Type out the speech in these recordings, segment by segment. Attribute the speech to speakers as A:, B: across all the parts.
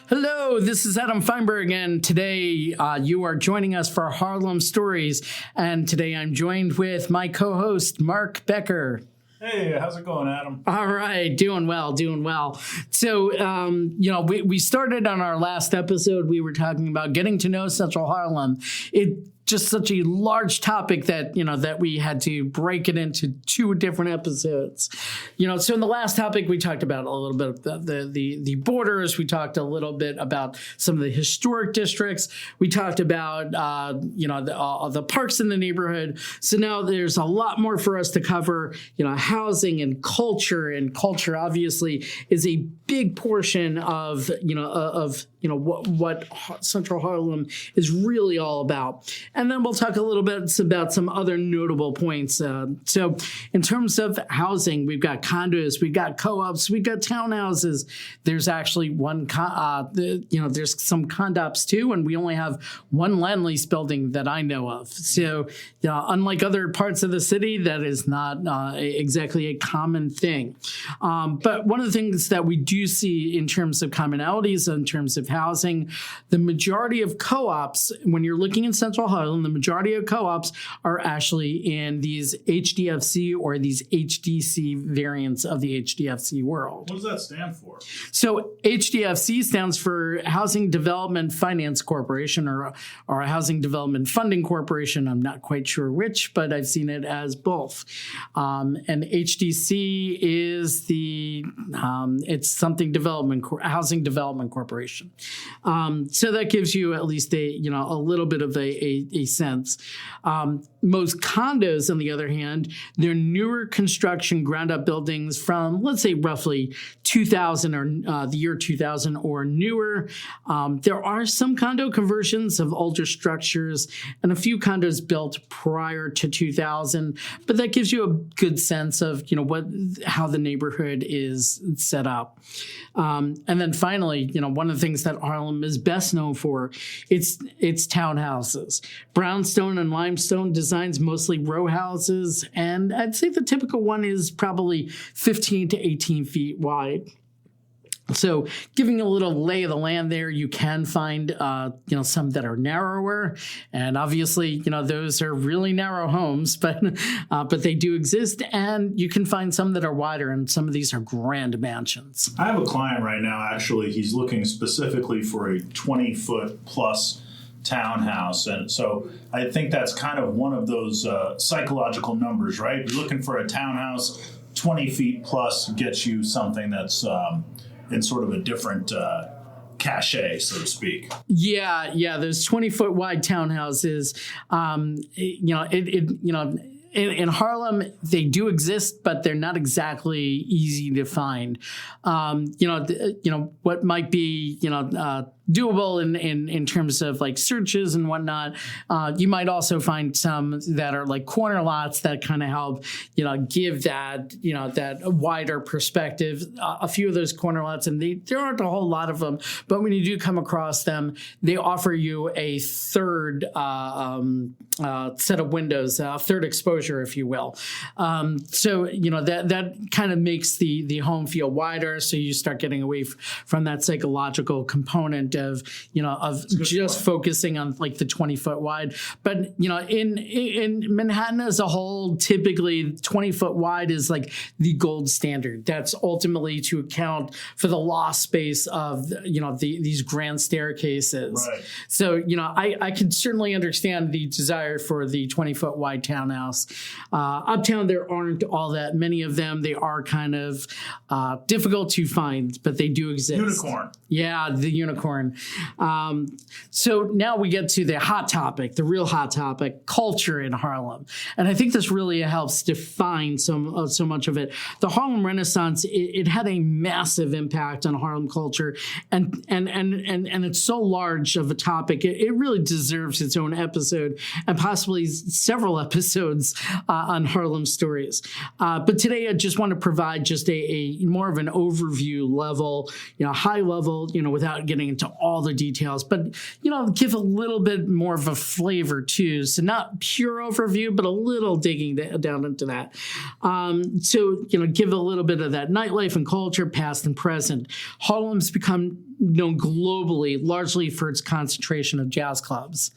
A: Hello, this is Adam Feinberg, and today you are joining us for Harlem Stories. And today I'm joined with my co-host, Mark Becker.
B: Hey, how's it going, Adam?
A: All right, doing well. So, we started on our last episode. We were talking about getting to know Central Harlem. It's just such a large topic that we had to break it into two different episodes. So in the last topic, we talked about a little bit about the borders. We talked a little bit about some of the historic districts. We talked about the parks in the neighborhood. So now there's a lot more for us to cover. Housing and culture, obviously is a big portion of what Central Harlem is really all about. And then we'll talk a little bit about some other notable points. So in terms of housing, we've got condos, we've got co-ops, we've got townhouses. There's actually there's some condops too, and we only have one land lease building that I know of. So unlike other parts of the city, that is not exactly a common thing. But one of the things that we do see in terms of commonalities, in terms of housing, the majority of co-ops, when you're looking in Central Harlem, the majority of co-ops are actually in these HDFC or these HDC variants of the HDFC world.
B: What does that stand for?
A: So HDFC stands for Housing Development Finance Corporation or Housing Development Funding Corporation. I'm not quite sure which, but I've seen it as both. And HDC is it's something Housing Development Corporation. So that gives you at least a little bit of a sense. Most condos, on the other hand, they're newer construction ground-up buildings from, let's say, roughly 2000 or the year 2000 or newer. There are some condo conversions of older structures and a few condos built prior to 2000, but that gives you a good sense of how the neighborhood is set up. And then finally, one of the things that Harlem is best known for, it's townhouses. Brownstone and limestone designs, mostly row houses, and I'd say the typical one is probably 15 to 18 feet wide. So giving a little lay of the land there, you can find, some that are narrower, and obviously, those are really narrow homes, but they do exist, and you can find some that are wider, and some of these are grand mansions.
B: I have a client right now, actually, he's looking specifically for a 20-foot plus townhouse, and so I think that's kind of one of those psychological numbers, right? You're looking for a townhouse, 20 feet plus gets you something that's in sort of a different cachet, so to speak.
A: Yeah, those 20-foot wide townhouses, in Harlem, they do exist, but they're not exactly easy to find. What might be, doable in terms of like searches and whatnot. You might also find some that are like corner lots that kind of help, give that, that wider perspective. A few of those corner lots, and there aren't a whole lot of them, but when you do come across them, they offer you a third set of windows, a third exposure, if you will. So, that kind of makes the home feel wider. So you start getting away from that psychological component of just focusing on like the 20-foot wide. But, in Manhattan as a whole, typically 20-foot wide is like the gold standard. That's ultimately to account for the loft space of, these grand staircases.
B: Right.
A: So, I can certainly understand the desire for the 20-foot wide townhouse. Uptown, there aren't all that many of them. They are kind of difficult to find, but they do exist.
B: Unicorn.
A: Yeah, the unicorn. So now we get to the hot topic, the real hot topic, culture in Harlem. And I think this really helps define so much of it. The Harlem Renaissance, it had a massive impact on Harlem culture, and it's so large of a topic, it really deserves its own episode and possibly several episodes on Harlem Stories. But today I just want to provide just a more of an overview level, high level, without getting into all the details, but, give a little bit more of a flavor too. So not pure overview, but a little digging down into that. So, give a little bit of that nightlife and culture, past and present. Harlem's become known globally, largely for its concentration of jazz clubs.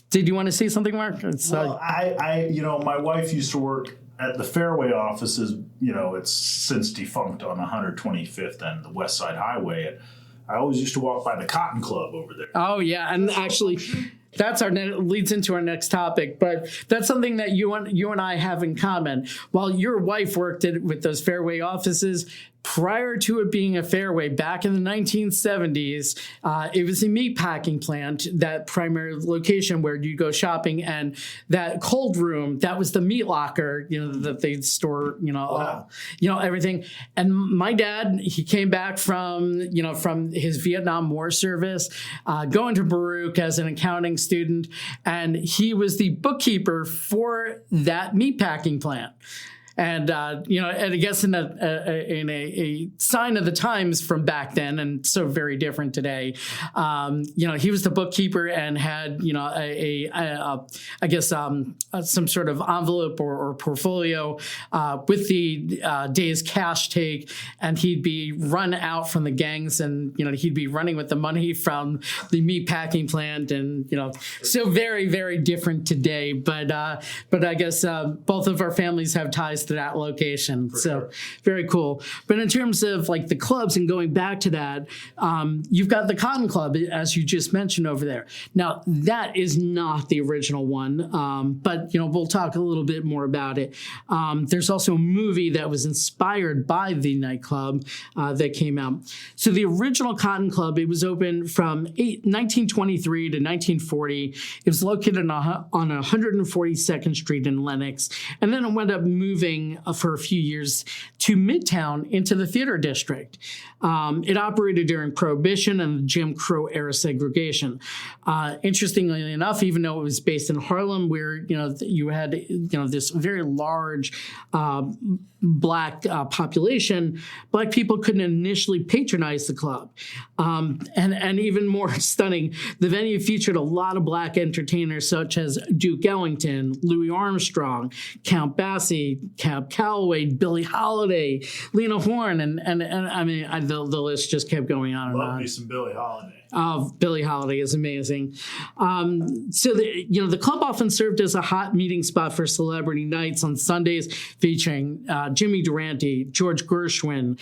A: Did you want to say something, Mark?
B: Well, my wife used to work at the Fairway offices. It's since defunct on 125th and the West Side Highway. And I always used to walk by the Cotton Club over there.
A: Oh yeah, and actually, that's leads into our next topic. But that's something that you and I have in common. While your wife worked with those Fairway offices, prior to it being a Fairway, back in the 1970s, it was a meatpacking plant, that primary location where you go shopping, and that cold room, that was the meat locker, that they'd store,
B: Wow.
A: Everything. And my dad, he came back from his Vietnam War service, going to Baruch as an accounting student, and he was the bookkeeper for that meatpacking plant. And, and I guess in a sign of the times from back then, and so very different today, he was the bookkeeper and had, some sort of envelope or portfolio with the day's cash take, and he'd be run out from the gangs, and, he'd be running with the money from the meat packing plant, and, so very, very different today. But I guess both of our families have ties to that location. So very cool. But in terms of like the clubs and going back to that, you've got the Cotton Club, as you just mentioned over there. Now, that is not the original one, but, we'll talk a little bit more about it. There's also a movie that was inspired by the nightclub that came out. So the original Cotton Club, it was open from 1923 to 1940. It was located on 142nd Street in Lenox, and then it went up moving for a few years to Midtown into the theater district. It operated during Prohibition and the Jim Crow era segregation. Interestingly enough, even though it was based in Harlem, where you had this very large Black population, Black people couldn't initially patronize the club. And even more stunning, the venue featured a lot of Black entertainers such as Duke Ellington, Louis Armstrong, Count Basie, Cab Calloway, Billie Holiday, Lena Horne, and I mean, the list just kept going on and on.
B: Love me some Billie Holiday.
A: Billie Holiday is amazing. So the club often served as a hot meeting spot for celebrity nights on Sundays, featuring Jimmy Durante, George Gershwin,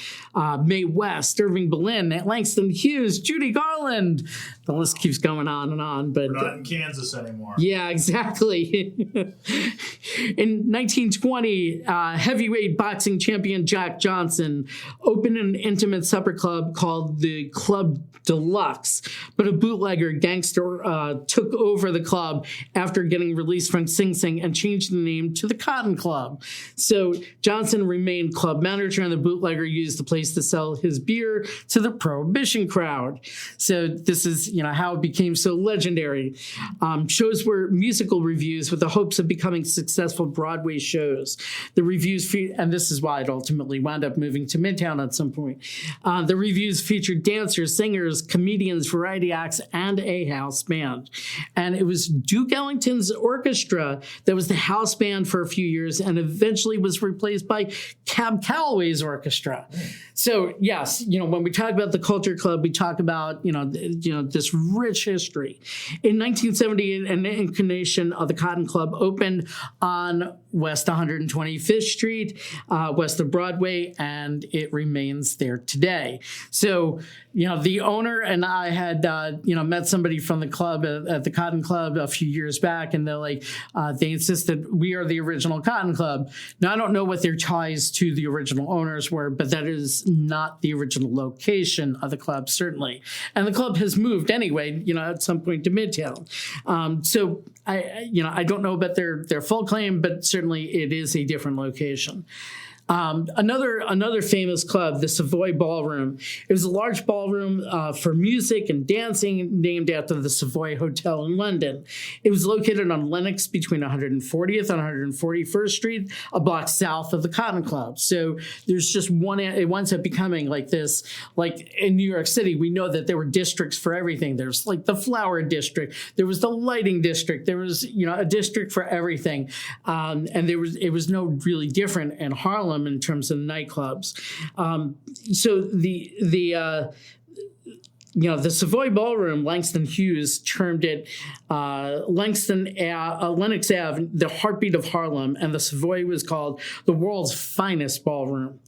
A: Mae West, Irving Berlin, Langston Hughes, Judy Garland. The list keeps going on and on. But
B: we're not in Kansas anymore.
A: Yeah, exactly. In 1920, heavyweight boxing champion Jack Johnson opened an intimate supper club called the Club Deluxe, but a bootlegger gangster took over the club after getting released from Sing Sing and changed the name to the Cotton Club. So Johnson remained club manager, and the bootlegger used the place to sell his beer to the Prohibition crowd. So this is how it became so legendary. Shows were musical reviews with the hopes of becoming successful Broadway shows. The reviews, and this is why it ultimately wound up moving to Midtown at some point. The reviews featured dancers, singers, comedians, variety acts, and a house band. And it was Duke Ellington's orchestra that was the house band for a few years, and eventually was replaced by Cab Calloway's orchestra. So yes, when we talk about the Culture Club, we talk about this rich history. In 1978, an incarnation of the Cotton Club opened on West 125th Street, west of Broadway, and it remains there today. So, the owner and I had, met somebody from the club at the Cotton Club a few years back, and they're like, they insisted we are the original Cotton Club. Now, I don't know what their ties to the original owners were, but that is not the original location of the club, certainly. And the club has moved anyway, at some point to Midtown. So I don't know about their full claim, but certainly it is a different location. Another famous club, the Savoy Ballroom. It was a large ballroom for music and dancing, named after the Savoy Hotel in London. It was located on Lenox between 140th and 141st Street, a block south of the Cotton Club. So there's just one. It winds up becoming like this. Like in New York City, we know that there were districts for everything. There's like the flower district. There was the lighting district. There was a district for everything, and it was no really different in Harlem in terms of nightclubs. So the Savoy Ballroom, Langston Hughes termed it Lenox Ave, the heartbeat of Harlem, and the Savoy was called the world's finest ballroom.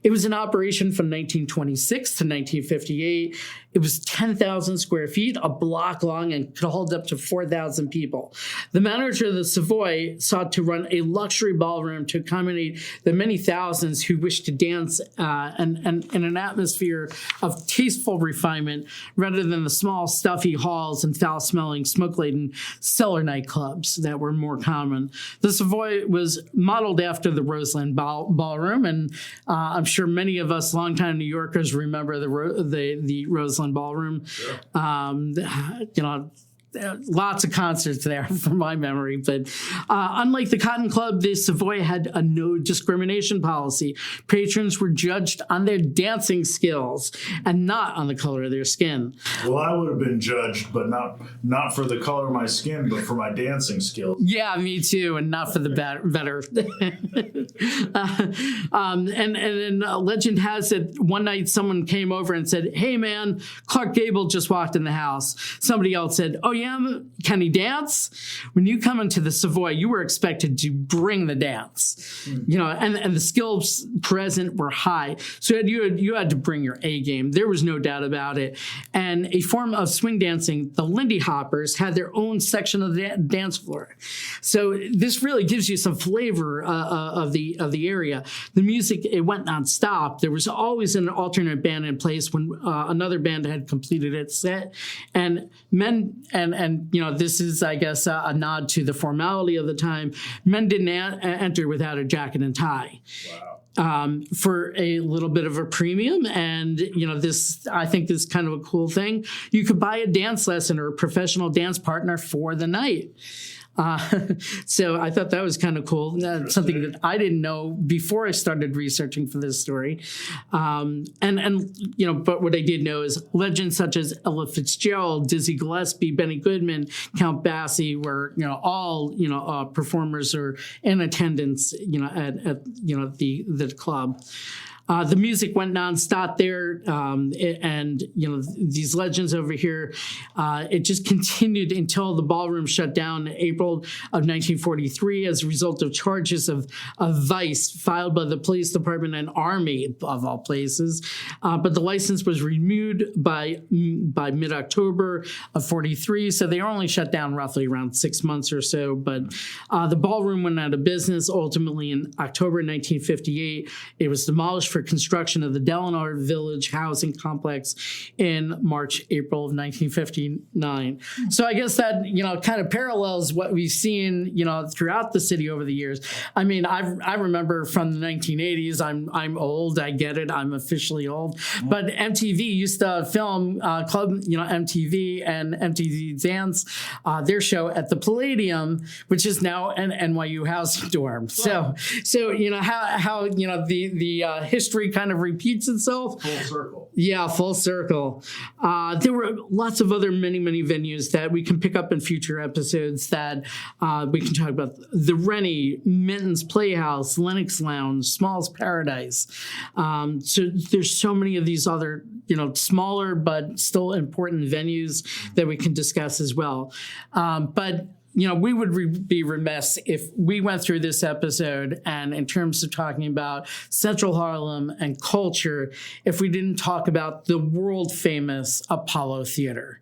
A: It was in operation from 1926 to 1958. It was 10,000 square feet, a block long, and could hold up to 4,000 people. The manager of the Savoy sought to run a luxury ballroom to accommodate the many thousands who wished to dance and in an atmosphere of tasteful refinement rather than the small, stuffy halls and foul-smelling, smoke-laden cellar nightclubs that were more common. The Savoy was modeled after the Roseland Ballroom, and I'm sure many of us longtime New Yorkers remember the Roseland Ballroom. Sure. Lots of concerts there from my memory. But unlike the Cotton Club, the Savoy had a no discrimination policy. Patrons were judged on their dancing skills and not on the color of their skin.
B: Well, I would have been judged, but not for the color of my skin, but for my dancing skills.
A: Yeah, me too, and not for the better. And then legend has it, one night someone came over and said, "Hey man, Clark Gable just walked in the house." Somebody else said, "Oh yeah, can he dance?" When you come into the Savoy, you were expected to bring the dance, and the skills present were high. So you had to bring your A game. There was no doubt about it. And a form of swing dancing, the Lindy Hoppers had their own section of the dance floor. So this really gives you some flavor of the area. The music, it went nonstop. There was always an alternate band in place when another band had completed its set, and this is, I guess, a nod to the formality of the time. Men didn't enter without a jacket and tie. Wow. For a little bit of a premium. And, I think this is kind of a cool thing. You could buy a dance lesson or a professional dance partner for the night. So I thought that was kind of cool. Something that I didn't know before I started researching for this story. But what I did know is legends such as Ella Fitzgerald, Dizzy Gillespie, Benny Goodman, Count Basie were, all, performers are in attendance, at the club. The music went nonstop there, these legends over here, it just continued until the ballroom shut down in April of 1943 as a result of charges of vice filed by the police department and army, of all places. But the license was renewed by mid-October of 43, so they were only shut down roughly around 6 months or so. But the ballroom went out of business ultimately in October 1958. It was demolished for construction of the Delano Village housing complex in April of 1959. So I guess that, kind of parallels what we've seen, throughout the city over the years. I mean, I remember from the 1980s, I'm old, I get it, I'm officially old, but MTV used to film Club, MTV and MTV Dance, their show at the Palladium, which is now an NYU housing dorm. So how the history kind of repeats itself.
B: Full circle. Yeah,
A: full circle. There were lots of other many venues that we can pick up in future episodes that we can talk about. The Rennie, Minton's Playhouse, Lenox Lounge, Small's Paradise. So there's so many of these other, smaller but still important venues that we can discuss as well. But we would be remiss if we went through this episode and in terms of talking about Central Harlem and culture, if we didn't talk about the world famous Apollo Theater.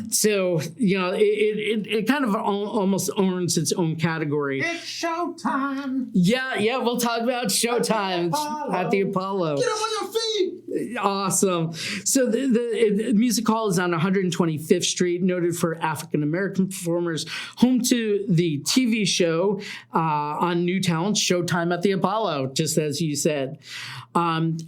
A: So, it kind of almost owns its own category.
B: It's showtime.
A: Yeah, we'll talk about showtime at the Apollo.
B: Get up on your feet.
A: Awesome. So the Music Hall is on 125th Street, noted for African-American performers, home to the TV show on New Talent, Showtime at the Apollo, just as you said. And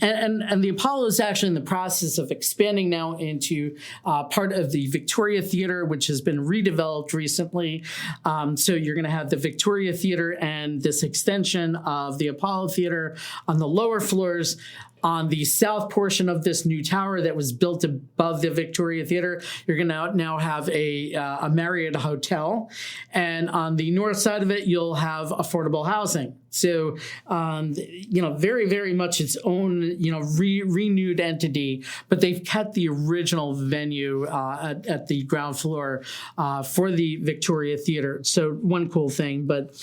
A: the Apollo is actually in the process of expanding now into part of the Victoria Theater, which has been redeveloped recently. So you're going to have the Victoria Theater and this extension of the Apollo Theater on the lower floors. On the south portion of this new tower that was built above the Victoria Theater, you're going to now have a Marriott hotel. And on the north side of it, you'll have affordable housing. So, very, very much its own, renewed entity, but they've kept the original venue at the ground floor for the Victoria Theater. So one cool thing, but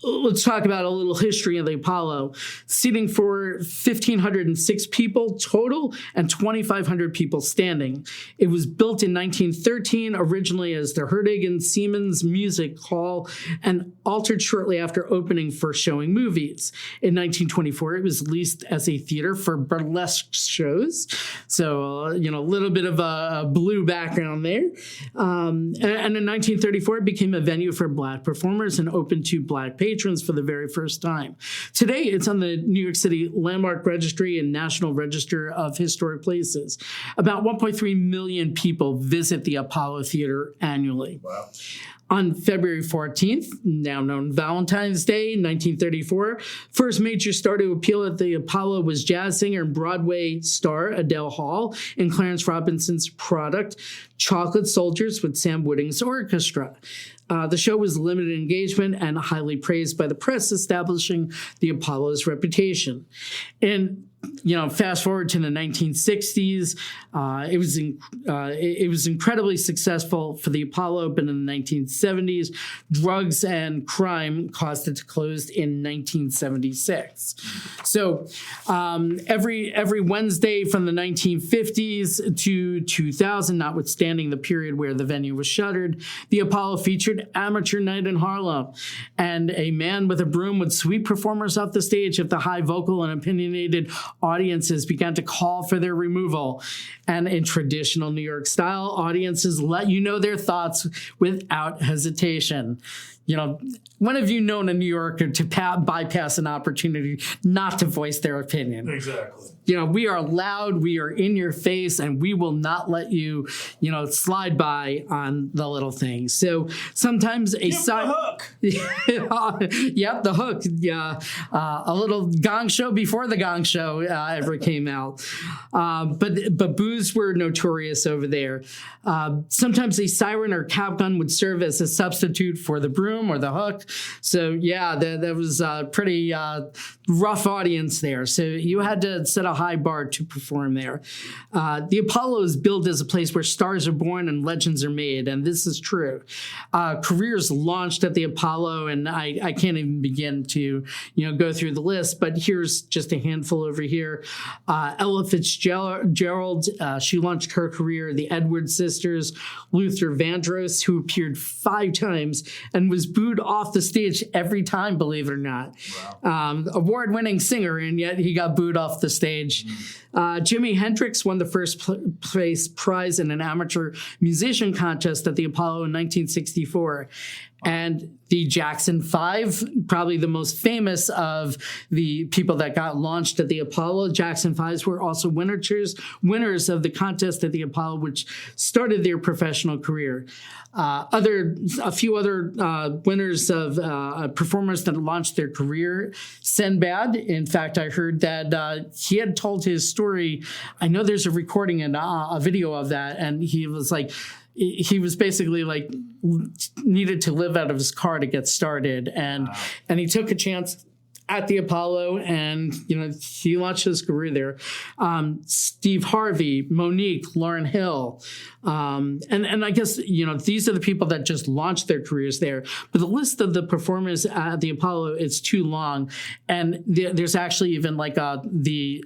A: let's talk about a little history of the Apollo. Seating for 1,506 people total and 2,500 people standing. It was built in 1913, originally as the Hertig and Siemens Music Hall, and altered shortly after opening for showing movies. In 1924, it was leased as a theater for burlesque shows. So, a little bit of a blue background there. And in 1934, it became a venue for Black performers and open to Black patrons for the very first time. Today, it's on the New York City Landmark Registry and National Register of Historic Places. About 1.3 million people visit the Apollo Theater annually.
B: Wow.
A: On February 14th, now known Valentine's Day, 1934, first major star to appear at the Apollo was jazz singer and Broadway star Adele Hall in Clarence Robinson's product, Chocolate Soldiers with Sam Wooding's orchestra. The show was limited engagement and highly praised by the press, establishing the Apollo's reputation. And fast forward to the 1960s, it was incredibly successful for the Apollo, but in the 1970s, drugs and crime caused it to close in 1976. So every Wednesday from the 1950s to 2000, notwithstanding the period where the venue was shuttered, the Apollo featured Amateur Night in Harlem, and a man with a broom would sweep performers off the stage if the high vocal and opinionated audiences began to call for their removal. And in traditional New York style, audiences let you know their thoughts without hesitation. When have you known a New Yorker to bypass an opportunity not to voice their opinion?
B: Exactly.
A: We are loud, we are in your face, and we will not let you, slide by on the little things. So sometimes
B: the hook.
A: Yep, the hook. Yeah, a little gong show before the gong show ever came out. But boos were notorious over there. Sometimes a siren or cap gun would serve as a substitute for the broom or the hook. So yeah, that was a pretty rough audience there. So you had to set a high bar to perform there. The Apollo is billed as a place where stars are born and legends are made, and this is true. Careers launched at the Apollo, and I can't even begin to go through the list, but here's just a handful over here. Ella Fitzgerald, she launched her career. The Edwards sisters, Luther Vandross, who appeared 5 times and was booed off the stage every time, believe it or not. Wow. Award-winning singer, and yet he got booed off the stage. Jimi Hendrix won the first place prize in an amateur musician contest at the Apollo in 1964. And the Jackson 5, probably the most famous of the people that got launched at the Apollo. Jackson 5s were also winners of the contest at the Apollo, which started their professional career. A few other winners of performers that launched their career. Sinbad, in fact, I heard that he had told his story. I know there's a recording and a video of that, and he was basically needed to live out of his car to get started, and he took a chance at the Apollo, and he launched his career there. Steve Harvey, Monique, Lauryn Hill, and I guess these are the people that just launched their careers there. But the list of the performers at the Apollo is too long, and there's actually even the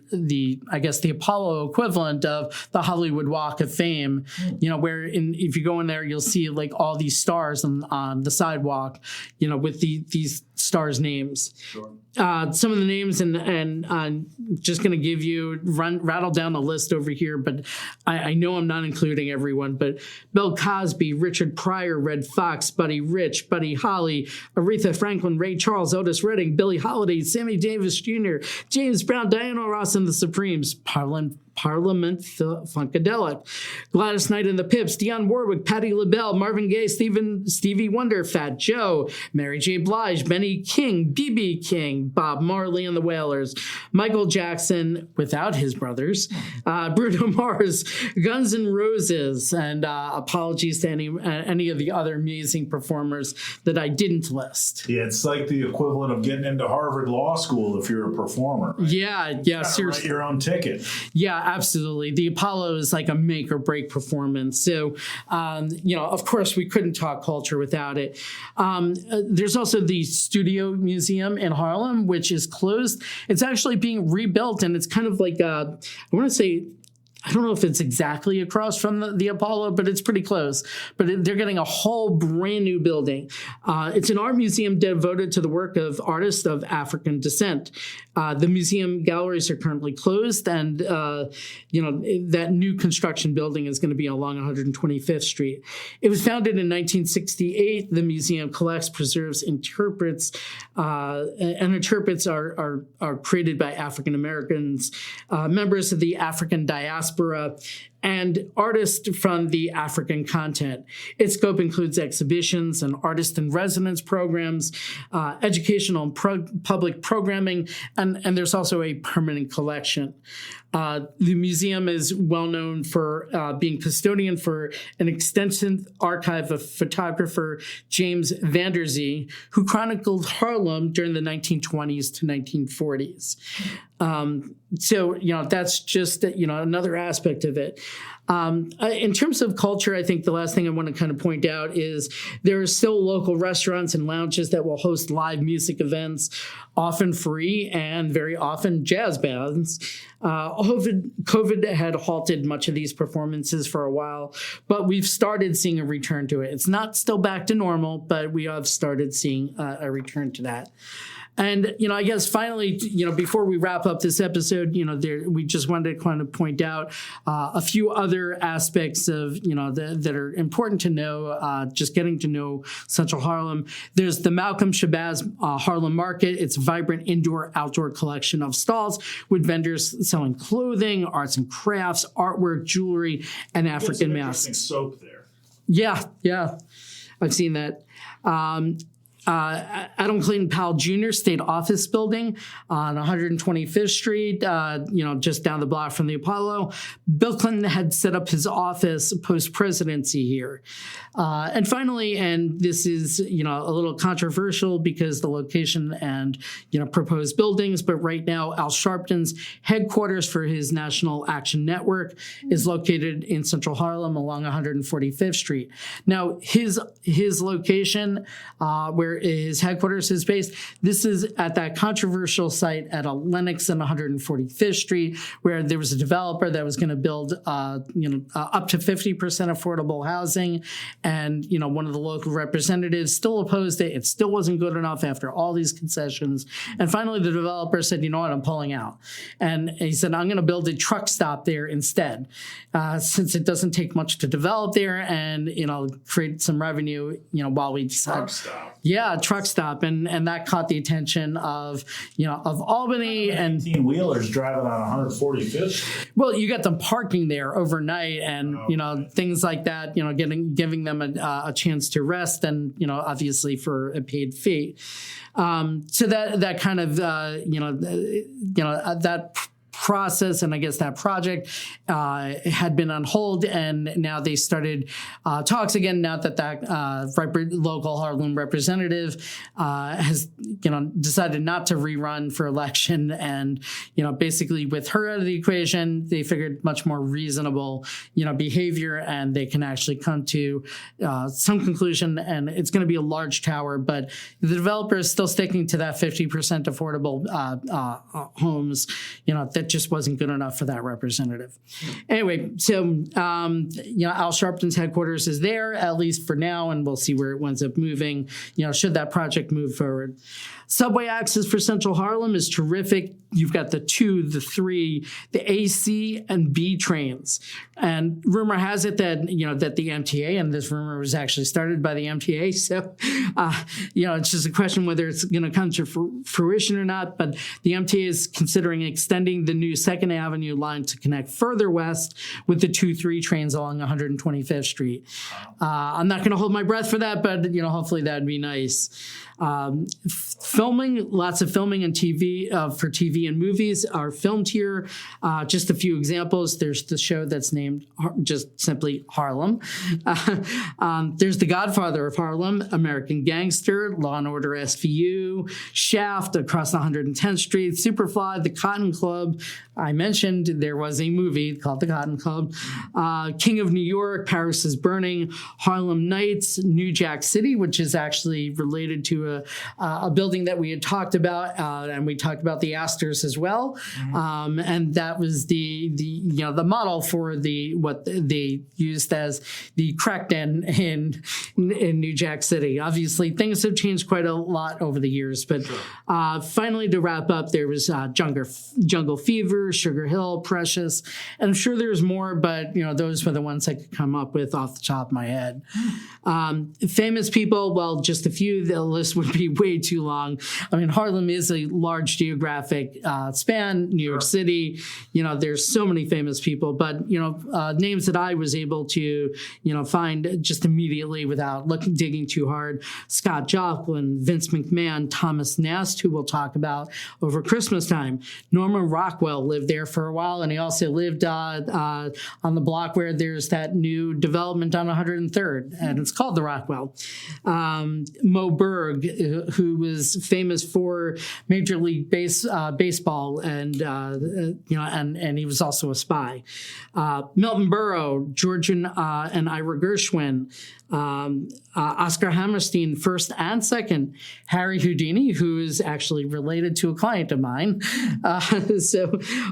A: Apollo equivalent of the Hollywood Walk of Fame. Where if you go in there, you'll see all these stars on the sidewalk. With these stars' names.
B: Sure.
A: some of the names, and I'm just going to give you, rattle down the list over here, but I know I'm not including everyone, but Bill Cosby, Richard Pryor, Red Fox, Buddy Rich, Buddy Holly, Aretha Franklin, Ray Charles, Otis Redding, Billie Holiday, Sammy Davis Jr., James Brown, Diana Ross and the Supremes, Parliament Funkadelic, Gladys Knight and the Pips, Dionne Warwick, Patti LaBelle, Marvin Gaye, Stevie Wonder, Fat Joe, Mary J. Blige, Benny King, B.B. King, Bob Marley and the Wailers, Michael Jackson without his brothers, Bruno Mars, Guns N' Roses, and apologies to any of the other amazing performers that I didn't list.
B: Yeah, it's like the equivalent of getting into Harvard Law School if you're a performer. Right?
A: Yeah, seriously.
B: Write your own ticket.
A: Yeah, absolutely. The Apollo is like a make or break performance. So, of course, we couldn't talk culture without it. There's also the Studio Museum in Harlem, which is closed. It's actually being rebuilt, and it's kind of like, I want to say, I don't know if it's exactly across from the Apollo, but it's pretty close. But they're getting a whole brand new building. It's an art museum devoted to the work of artists of African descent. The museum galleries are currently closed, and that new construction building is going to be along 125th Street. It was founded in 1968. The museum collects, preserves, interprets, and interprets are created by African Americans, members of the African diaspora, and artists from the African continent. Its scope includes exhibitions and artist in residence programs, educational and public programming, and there's also a permanent collection. The museum is well known for being custodian for an extensive archive of photographer James Vanderzee, who chronicled Harlem during the 1920s to 1940s. So that's just another aspect of it. In terms of culture, I think the last thing I want to kind of point out is there are still local restaurants and lounges that will host live music events, often free and very often jazz bands. COVID had halted much of these performances for a while, but we've started seeing a return to it. It's not still back to normal, but we have started seeing a return to that. And, I guess finally, before we wrap up this episode, we just wanted to kind of point out a few other aspects of, that are important to know, just getting to know Central Harlem. There's the Malcolm Shabazz Harlem Market. It's a vibrant indoor-outdoor collection of stalls with vendors selling clothing, arts and crafts, artwork, jewelry, and African masks.
B: Interesting soap there.
A: Yeah. I've seen that. Adam Clayton Powell Jr. State Office Building on 125th Street, just down the block from the Apollo. Bill Clinton had set up his office post-presidency here. And finally, and this is, a little controversial because the location and, proposed buildings, but right now Al Sharpton's headquarters for his National Action Network is located in Central Harlem along 145th Street. Now, his location, where his headquarters is based, this is at that controversial site at Lenox and 145th Street, where there was a developer that was going to build, up to 50% affordable housing. And, one of the local representatives still opposed it. It still wasn't good enough after all these concessions. And finally, the developer said, you know what, I'm pulling out. And he said, I'm going to build a truck stop there instead, since it doesn't take much to develop there and, create some revenue, while we decide.
B: Truck stop.
A: Yeah, truck stop, and that caught the attention of Albany and
B: 18-wheelers driving on 145th.
A: Well, you got them parking there overnight, and things like that. Giving them a chance to rest, and obviously for a paid fee. So that kind of that process, and I guess that project had been on hold, and now they started talks again. Now that local Harlem representative has decided not to rerun for election, and basically with her out of the equation, they figured much more reasonable behavior, and they can actually come to some conclusion. And it's going to be a large tower, but the developer is still sticking to that 50% affordable homes. That that just wasn't good enough for that representative. Anyway, so Al Sharpton's headquarters is there, at least for now, and we'll see where it winds up moving, should that project move forward. Subway access for Central Harlem is terrific. You've got the 2, the 3, the A, C, and B trains. And rumor has it that, that the MTA, and this rumor was actually started by the MTA, so, it's just a question whether it's going to come to fruition or not. But the MTA is considering extending the new 2nd Avenue line to connect further west with the 2-3 trains along 125th Street. I'm not going to hold my breath for that, but, hopefully that'd be nice. Filming, lots of filming and TV for TV and movies are filmed here. Just a few examples. There's the show that's named just simply Harlem. There's The Godfather of Harlem, American Gangster, Law and Order SVU, Shaft, Across 110th Street, Superfly, The Cotton Club. I mentioned there was a movie called The Cotton Club. King of New York, Paris is Burning, Harlem Nights, New Jack City, which is actually related to a building that we had talked about, and we talked about the Astors as well. And that was the model for what they used as the crack den in New Jack City. Obviously, things have changed quite a lot over the years, but finally, to wrap up, there was Jungle Fever, Sugar Hill, Precious, and I'm sure there's more, but those were the ones I could come up with off the top of my head. Famous people, well, just a few. The list would be way too long. I mean, Harlem is a large geographic span. New York City, there's so many famous people, but names that I was able to find just immediately without digging too hard: Scott Joplin, Vince McMahon, Thomas Nast, who we'll talk about over Christmas time. Norman Rockwell lived there for a while, and he also lived on the block where there's that new development on 103rd, and it's called the Rockwell. Mo Berg, who was famous for Major League Baseball, and he was also a spy. Milton Berle, Georgian and Ira Gershwin, Oscar Hammerstein, first and second, Harry Houdini, who is actually related to a client of mine.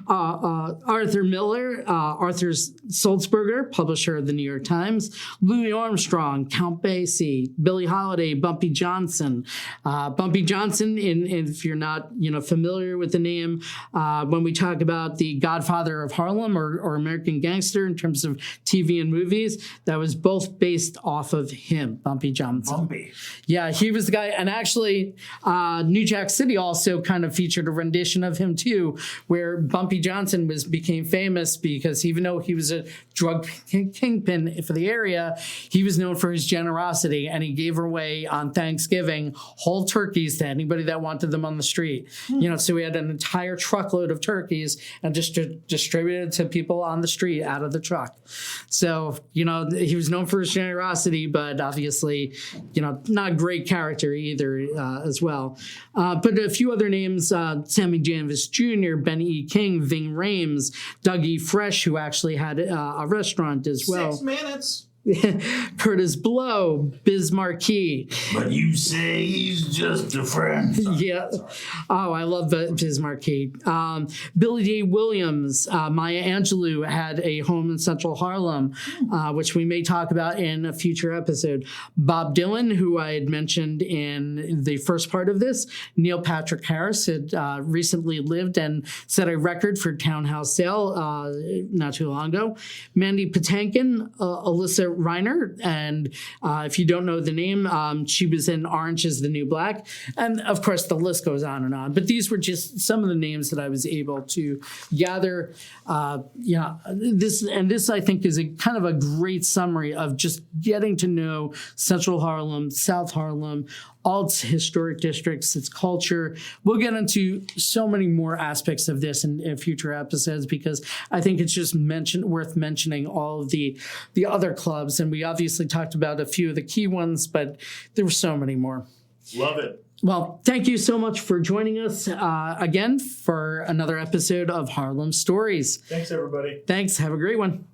A: Arthur Miller, Arthur Sulzberger, publisher of the New York Times, Louis Armstrong, Count Basie, Billie Holiday, Bumpy Johnson. Bumpy Johnson, if you're not familiar with the name, when we talk about the Godfather of Harlem or American Gangster in terms of TV and movies, that was both based off of him, Bumpy Johnson.
B: Bumpy.
A: Yeah, he was the guy. And actually, New Jack City also kind of featured a rendition of him too, where Bumpy Johnson became famous because even though he was a drug kingpin for the area, he was known for his generosity, and he gave away on Thanksgiving whole turkeys to anybody that wanted them on the street. So we had an entire truckload of turkeys and just distributed to people on the street out of the truck. So, he was known for his generosity, but obviously, not a great character either as well. But a few other names, Sammy Davis Jr., Ben E. King, Ving Rhames, Doug E. Fresh, who actually had a restaurant as well.
B: 6 minutes.
A: Curtis Blow, Biz Markie.
B: But you say he's just a friend.
A: Yeah. Oh, I love Biz Markie. Billy D. Williams, Maya Angelou had a home in Central Harlem, which we may talk about in a future episode. Bob Dylan, who I had mentioned in the first part of this. Neil Patrick Harris had recently lived and set a record for townhouse sale not too long ago. Mandy Patinkin, Alyssa Reiner, and if you don't know the name, she was in Orange is the New Black, and of course the list goes on and on. But these were just some of the names that I was able to gather. This I think is a kind of a great summary of just getting to know Central Harlem, South Harlem, all its historic districts, its culture. We'll get into so many more aspects of this in future episodes, because I think it's just worth mentioning all of the other clubs. And we obviously talked about a few of the key ones, but there were so many more.
B: Love it.
A: Well, thank you so much for joining us again for another episode of Harlem Stories.
B: Thanks, everybody.
A: Thanks. Have a great one.